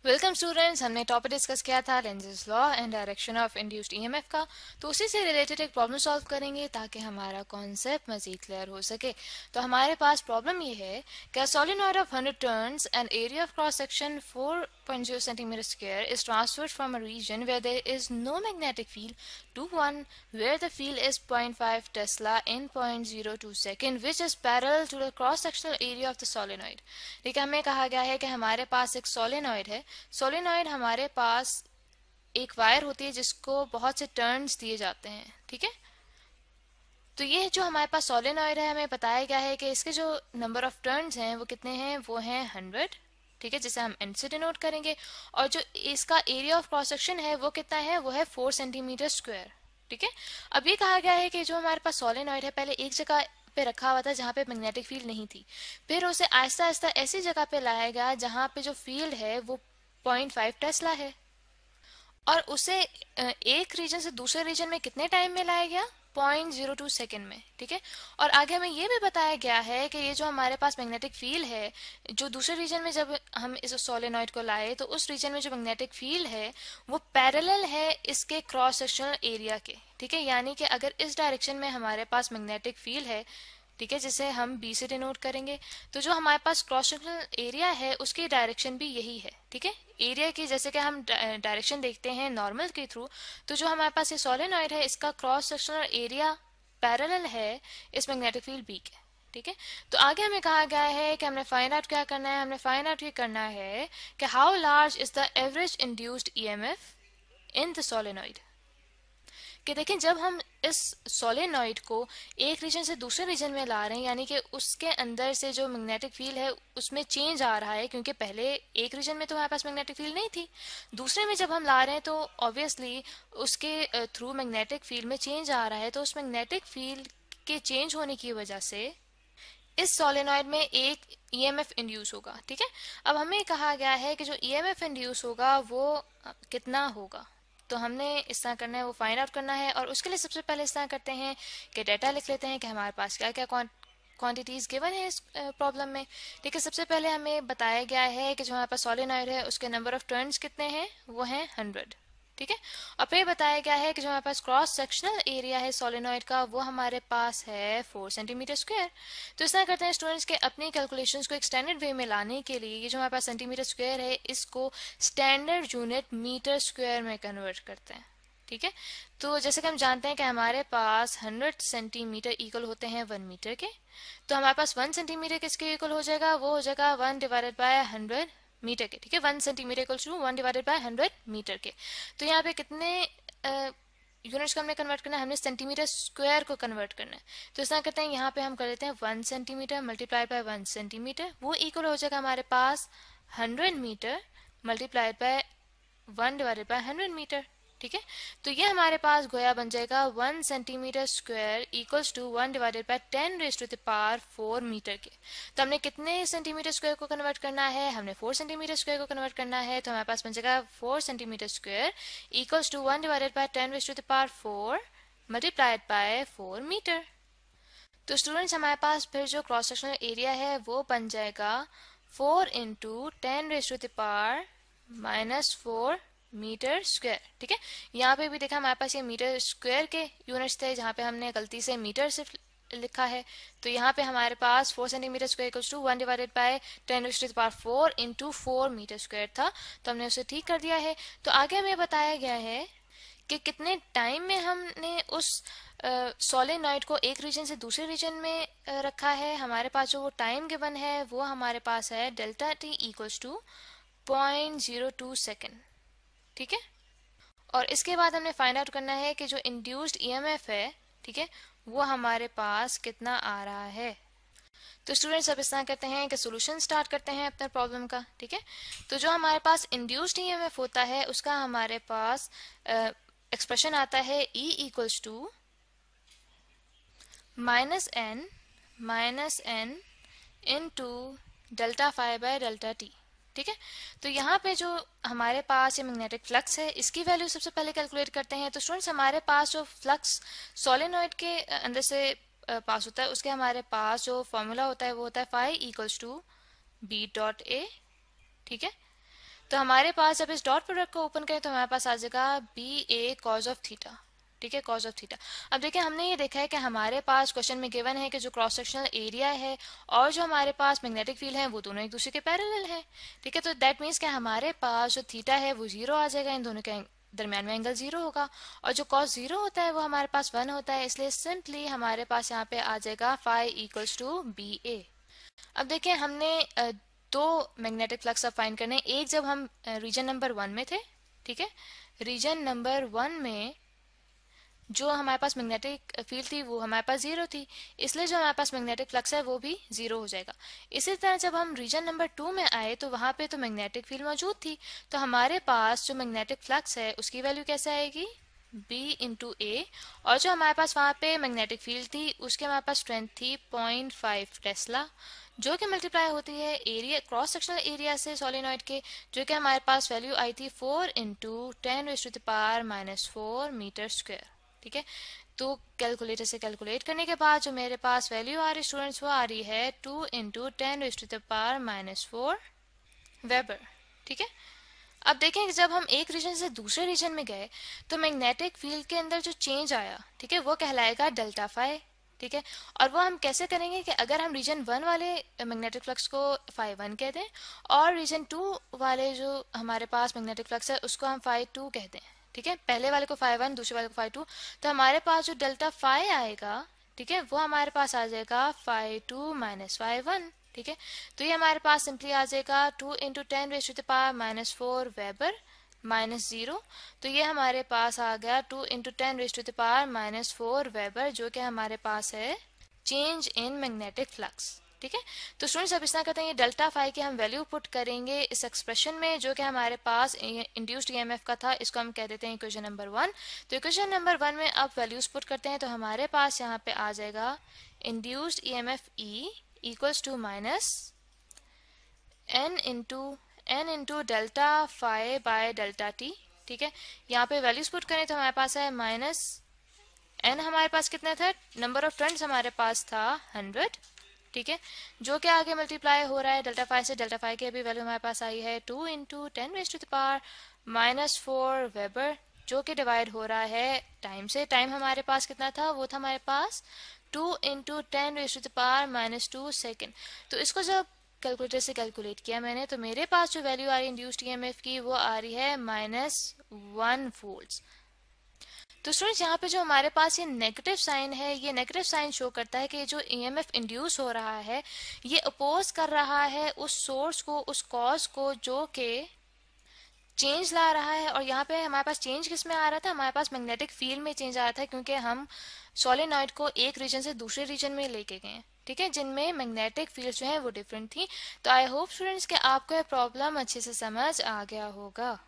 Welcome students. हमने topic discuss किया था Lenz's law and direction of induced EMF का। तो उसी से रिलेटेड एक प्रॉब्लम सॉल्व करेंगे ताकि हमारा कॉन्सेप्ट मजीद क्लियर हो सके। तो हमारे पास प्रॉब्लम ये है कि a solenoid of 100 turns and area of cross section 4.0 centimeter square is transferred from a region where there is no magnetic field to one where the field is 0.5 Tesla in 0.02 second which is parallel to the cross sectional area of the solenoid। ठीक है, हमें कहा गया है कि हमारे पास एक solenoid है। सोलेनॉइड हमारे पास एक वायर होती है जिसको बहुत से टर्न्स दिए जाते हैं। ठीक है, तो ये जो हमारे पास सोलेनॉइड है, हमें बताया गया है कि इसके जो नंबर ऑफ टर्न्स हैं वो कितने हैं, वो हैं 100। ठीक है, जिसे हम एन से डिनोट करेंगे। और जो इसका एरिया ऑफ क्रॉस सेक्शन है वो कितना है, वो है 4 सेंटीमीटर स्क्वायर। ठीक है, अब ये कहा गया है कि जो हमारे पास सोलेनॉइड है पहले एक जगह पे रखा हुआ था जहाँ पे मैग्नेटिक फील्ड नहीं थी, फिर उसे आहिस्ता आहिस्ता ऐसी जगह पे लाया गया जहाँ पे जो फील्ड है वो 0.5 टेस्ला है, और उसे एक रीजन से दूसरे रीजन में कितने टाइम में लाया गया, 0.02 सेकेंड में। ठीक है, और आगे हमें ये भी बताया गया है कि ये जो हमारे पास मैग्नेटिक फील्ड है जो दूसरे रीजन में जब हम इस सोलेनॉइड को लाए तो उस रीजन में जो मैग्नेटिक फील्ड है वो पैरेलल है इसके क्रॉस सेक्शनल एरिया के। ठीक है, यानी कि अगर इस डायरेक्शन में हमारे पास मैग्नेटिक फील्ड है, ठीक है, जिसे हम बी से डिनोट करेंगे, तो जो हमारे पास क्रॉस सेक्शनल एरिया है उसकी डायरेक्शन भी यही है। ठीक है, एरिया की जैसे कि हम डायरेक्शन देखते हैं नॉर्मल के थ्रू, तो जो हमारे पास ये सोलेनॉइड है इसका क्रॉस सेक्शनल एरिया पैरेलल है इस मैग्नेटिक फील्ड बी के। ठीक है, तो आगे हमें कहा गया है कि हमने फाइंड आउट क्या करना है, हमने फाइंड आउट ये करना है कि how large is the average induced EMF in the solenoid. कि देखें, जब हम इस सोलेनॉइड को एक रीजन से दूसरे रीजन में ला रहे हैं, यानी कि उसके अंदर से जो मैग्नेटिक फील्ड है उसमें चेंज आ रहा है, क्योंकि पहले एक रीजन में तो हमारे पास मैग्नेटिक फील्ड नहीं थी, दूसरे में जब हम ला रहे हैं तो ऑब्वियसली उसके थ्रू मैग्नेटिक फील्ड में चेंज आ रहा है। तो उस मैग्नेटिक फील्ड के चेंज होने की वजह से इस सोलेनॉइड में एक ईएमएफ इंड्यूस होगा। ठीक है, अब हमें कहा गया है कि जो ईएमएफ इंड्यूस होगा वो कितना होगा। तो हमने इस तरह करना है, वो फाइंड आउट करना है, और उसके लिए सबसे पहले इस तरह करते हैं कि डाटा लिख लेते हैं कि हमारे पास क्या क्या क्वांटिटीज गिवन है इस प्रॉब्लम में। ठीक है, सबसे पहले हमें बताया गया है कि जो हमारे पास सोलेनॉइड है उसके नंबर ऑफ टर्न्स कितने हैं, वो हैं 100। ठीक है, और फिर बताया गया है कि जो हमारे पास क्रॉस सेक्शनल एरिया है सोलेनॉइड का वो हमारे पास है 4 सेंटीमीटर स्क्वायर। तो इस तरह करते हैं स्टूडेंट्स के अपनी कैलकुलेशंस को एक स्टैंडर्ड वे में लाने के लिए ये जो हमारे पास सेंटीमीटर स्क्वायर है इसको स्टैंडर्ड यूनिट मीटर स्क्वायर में कन्वर्ट करते हैं। ठीक है, तो जैसे कि हम जानते हैं कि हमारे पास 100 सेंटीमीटर इक्वल होते हैं 1 मीटर के, तो हमारे पास 1 सेंटीमीटर किसके इक्वल हो जाएगा, वो हो जाएगा 1 डिवाइडेड बाय 100 मीटर के। ठीक है, 1 centimetre equals to 1 divided by 100 metre के। तो यहाँ पे कितने यूनिट्स को हमने कन्वर्ट करना है, हमने सेंटीमीटर स्क्वायर को कन्वर्ट करना है। तो इस तरह करते हैं, यहाँ पे हम कर लेते हैं 1 सेंटीमीटर मल्टीप्लाइड बाय 1 सेंटीमीटर, वो इक्वल हो जाएगा हमारे पास 100 metre multiplied by 1 divided by 100 metre. ठीक है, तो ये हमारे पास गोया बन जाएगा 1 centimetre square equals to 1 divided by 10 raise to the power 4 metre के। तो हमने कितने सेंटीमीटर स्क्वायर को कन्वर्ट करना है, हमने 4 सेंटीमीटर स्क्वायर को कन्वर्ट करना है। तो हमारे पास बन जाएगा 4 centimetre square equals to 1 divided by 10 raise to the power 4 multiplied by 4 metre. तो स्टूडेंट्स हमारे पास फिर जो क्रॉस सेक्शनल एरिया है वो बन जाएगा 4 into 10 raise to the power -4 metre square. ठीक है, यहाँ पे भी देखा हमारे पास ये मीटर स्क्वायर के यूनिट्स थे जहाँ पे हमने गलती से मीटर सिर्फ लिखा है। तो यहाँ पे हमारे पास 4 centimetre square equals to 1 divided by 10 raise to the power 4 into 4 metre square था, तो हमने उसे ठीक कर दिया है। तो आगे हमें बताया गया है कि कितने टाइम में हमने उस सोलेनॉइड को एक रीजन से दूसरे रीजन में रखा है। हमारे पास जो वो टाइम गिवन है वो हमारे पास है delta T equals to 0.02 second. ठीक है, और इसके बाद हमने फाइंड आउट करना है कि जो इंड्यूस्ड ईएमएफ है, ठीक है, वो हमारे पास कितना आ रहा है। तो स्टूडेंट्स अब इस तरह करते हैं कि सोल्यूशन स्टार्ट करते हैं अपने प्रॉब्लम का। ठीक है, तो जो हमारे पास इंड्यूस्ड ईएमएफ होता है उसका हमारे पास एक्सप्रेशन आता है E equals to -n into delta phi by delta T. ठीक है, तो यहाँ पे जो हमारे पास ये मैग्नेटिक फ्लक्स है इसकी वैल्यू सबसे पहले कैलकुलेट करते हैं। तो स्टूडेंट्स हमारे पास जो फ्लक्स सोलेनॉइड के अंदर से पास होता है उसके हमारे पास जो फॉर्मूला होता है वो होता है phi equals to B dot A. ठीक है, तो हमारे पास जब इस डॉट प्रोडक्ट को ओपन करें तो हमारे पास आ जाएगा B A cos of theta, ठीक है, कॉज ऑफ थीटा। अब देखिए हमने ये देखा है कि हमारे पास क्वेश्चन में गिवन है कि जो क्रॉस सेक्शनल एरिया है और जो हमारे पास मैग्नेटिक फील्ड है वो दोनों एक दूसरे के पैरेलल है, ठीक है। तो दैट मीन्स कि हमारे पास जो थीटा है वो 0 आ जाएगा, इन दोनों के दरमियान में एंगल 0 होगा, और जो कॉस 0 होता है वो हमारे पास 1 होता है, इसलिए सिंपली हमारे पास यहाँ पे आ जाएगा फाई इक्वल्स टू बी ए। अब देखिए हमने दो मैग्नेटिक फ्लक्स अब फाइंड करने, एक जब हम रीजन नंबर 1 में थे, ठीक है, रीजन नंबर 1 में जो हमारे पास मैग्नेटिक फील्ड थी वो हमारे पास 0 थी, इसलिए जो हमारे पास मैग्नेटिक फ्लक्स है वो भी 0 हो जाएगा। इसी तरह जब हम रीजन नंबर 2 में आए तो वहां पे तो मैग्नेटिक फील्ड मौजूद थी, तो हमारे पास जो मैग्नेटिक फ्लक्स है उसकी वैल्यू कैसे आएगी, B इंटू ए, और जो हमारे पास वहां पे मैग्नेटिक फील्ड थी उसके हमारे पास स्ट्रेंथ थी 0.5 टेस्ला, जो कि मल्टीप्लाई होती है एरिया, क्रॉस सेक्शनल एरिया से सोलेनॉइड के, जो कि हमारे पास वैल्यू आई थी 4 इंटू 10⁻⁻⁴ मीटर स्क्वायर, ठीक है। तो कैलकुलेटर से कैलकुलेट करने के बाद जो मेरे पास वैल्यू आ रही स्टूडेंट्स वो आ रही है 2 इंटू 10⁻⁻⁴ वेबर, ठीक है। अब देखें कि जब हम एक रीजन से दूसरे रीजन में गए तो मैग्नेटिक फील्ड के अंदर जो चेंज आया, ठीक है, वो कहलाएगा डेल्टा फाई, ठीक है। और वो हम कैसे करेंगे कि अगर हम रीजन 1 वाले मैग्नेटिक फ्लक्स को फाई 1 कह दें और रीजन 2 वाले जो हमारे पास मैग्नेटिक फ्लक्स है उसको हम फाई 2 कह दें, ठीक है, पहले वाले को फाई 1 दूसरे वाले को फाई 2, तो हमारे पास जो डेल्टा फाई आएगा, ठीक है, वो हमारे पास आ जाएगा फाई 2 माइनस फाई 1, ठीक है। तो ये हमारे पास सिंपली आ जाएगा 2 इंटू 10⁻⁻⁴ वेबर माइनस 0, तो ये हमारे पास आ गया 2 इंटू 10⁻⁻⁴ वेबर, जो कि हमारे पास है चेंज इन मैग्नेटिक फ्लक्स, ठीक है। तो स्टूडेंट्स अब इस तरह करते हैं, ये डेल्टा फाई की हम वैल्यू पुट करेंगे इस एक्सप्रेशन में जो कि हमारे पास इंड्यूस्ड ईएमएफ का था, इसको हम कह देते हैं इक्वेशन नंबर 1। तो इक्वेशन नंबर 1 में अब वैल्यूज पुट करते हैं तो हमारे पास यहाँ पे आ जाएगा induced EMF E equals to minus N into delta phi by delta T, ठीक है। यहाँ पे वैल्यूज पुट करें तो हमारे पास है माइनस एन, हमारे पास कितना था, नंबर ऑफ टर्न्स हमारे पास था 100, ठीक है, जो कि आगे मल्टीप्लाई हो रहा है डेल्टा फाई से, डेल्टा फाई की अभी वैल्यू हमारे पास आई है 2 इंटू 10⁻⁻⁴ वेबर, जो कि डिवाइड हो रहा है टाइम से, टाइम हमारे पास कितना था, वो था हमारे पास 2 इंटू 10⁻⁻² सेकेंड। तो इसको जब कैलकुलेटर से कैलकुलेट किया मैंने तो मेरे पास जो वैल्यू आ रही है इंड्यूस्ड ईएमएफ की वो आ रही है -1 वोल्ट्स। तो स्टूडेंट्स यहाँ पे जो हमारे पास ये नेगेटिव साइन है, ये नेगेटिव साइन शो करता है कि जो ईएमएफ इंड्यूस हो रहा है ये अपोज कर रहा है उस सोर्स को, उस कॉज को जो कि चेंज ला रहा है। और यहाँ पे हमारे पास चेंज किस में आ रहा था, हमारे पास मैग्नेटिक फील्ड में चेंज आ रहा था, क्योंकि हम सोलेनॉइड को एक रीजन से दूसरे रीजन में लेके गए, ठीक है, जिनमें मैग्नेटिक फील्ड जो है वो डिफरेंट थी। तो आई होप स्टूडेंट्स कि आपको ये प्रॉब्लम अच्छे से समझ आ गया होगा।